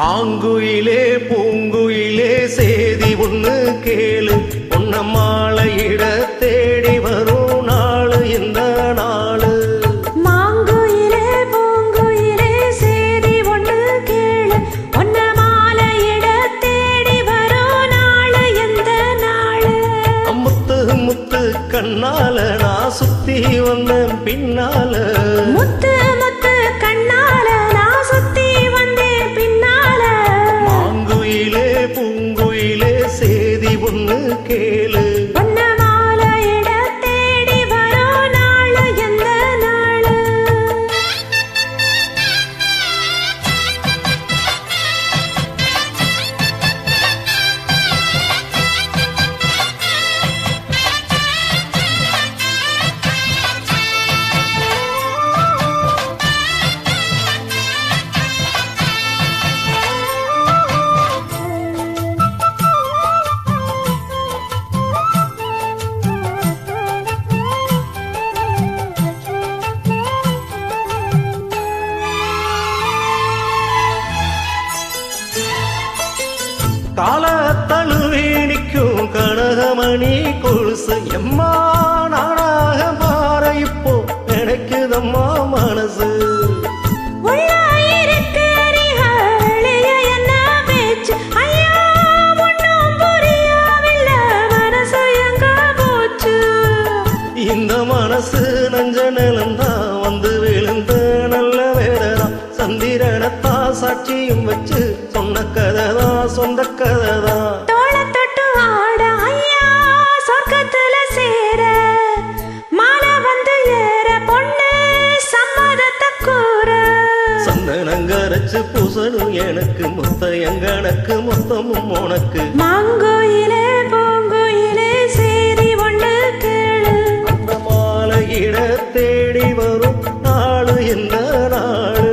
மாங்குயிலே பூங்குயிலே சேதி ஒண்ணு கேளு, உன்ன மாலையிட தேடி வரும் நாளு இந்த நாளு. மாங்குயிலே பூங்குயிலே சேதி ஒண்ணு கேளு, உன்ன மாலையிட தேடி வரும் நாளு எந்த நாளு. முத்து முத்து கண்ணால நான் சுத்தி வந்தேன் பின்னால, முத்து முத்து கண்ணால நான் சுத்தி வந்தேன் பின்னால. மாங்குயிலே பூங்குயிலே சேதி ஒண்ணு கேளு, உன்ன மாலையிட தேடி வரும் நாளு எந்த நாளு. கால தழுவி நிற்கும் கனகமணி கொலுசு எம்மா நானாக மாற இப்போ நினைக்குதம்மா மனசு. உள்ள இருக்கு அறிகளைய என்ன பேச்சு, ஐயா ஒண்ணும் புரியவில்லை மனசு எங்க போச்சு. இந்த மனசு நஞ்ச நிலந்தான் வந்து விழுந்த நல்ல வேறதான், சந்திரனத்தா சாட்சியும் வச்சு சொன்ன கதைதான் சொந்த கதைதான். தோள தொட்டு ஆட ஐயா சொர்க்கத்துல சேர, மாலை வந்து ஏற பொண்ணு சம்மதத்தை கூற. சந்தனங்கரைச்சு பூசணும் எனக்கு முத்தையங்கணக்கு மொத்தமும் உனக்கு. மாங்குயிலே பூங்குயிலே சேதி ஒண்ணு கேளு, அந்த மாலையிட தேடி வரும் நாளு என்ன நாளு.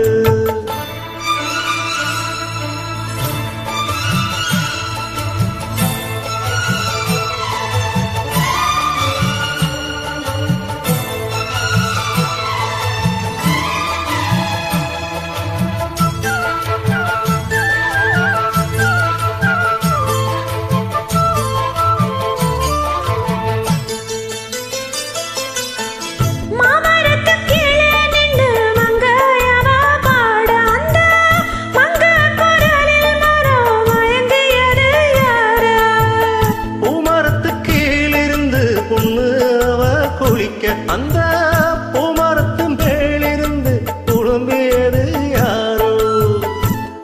மாமரத்து கீழே நின்று மங்கையவ பாட, அந்த மங்க குரலில் மரம் மயங்கியது யாரோ. பூமரத்து கீழிருந்து பொண்ணு அவ குளிக்க, அந்த பூமரத்து மேலிருந்து துளும்பியது யாரோ.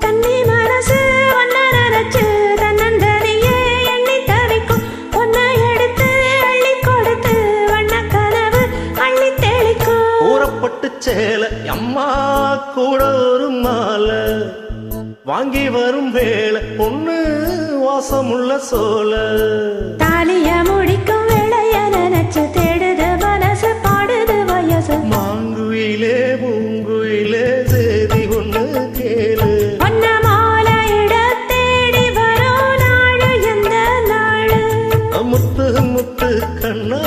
தண்ணி மனசு ஒன்ன நினைச்சு தன்னந்தனியே எண்ணி தவிக்கும், ஒன்ன எடுத்து அள்ளி கொடுத்து வண்ண கனவு அள்ளி தெளிக்கும். ஊறப்பட்டு சேல அம்மா கூட ஒரு மாலை வாங்கி வரும் வேளை பொண்ணு வாசமுள்ள சோல. தாலிய முடிக்கும் வேளைய நினைச்சு தேடுது மனசு பாடுது வயசு. மாங்குயிலே பூங்குயிலே சேதி ஒண்ணு கேளு, ஒன்ன மாலையிட தேடி வரும் நாளு எந்த நாளு. முத்து முத்து கண்ணா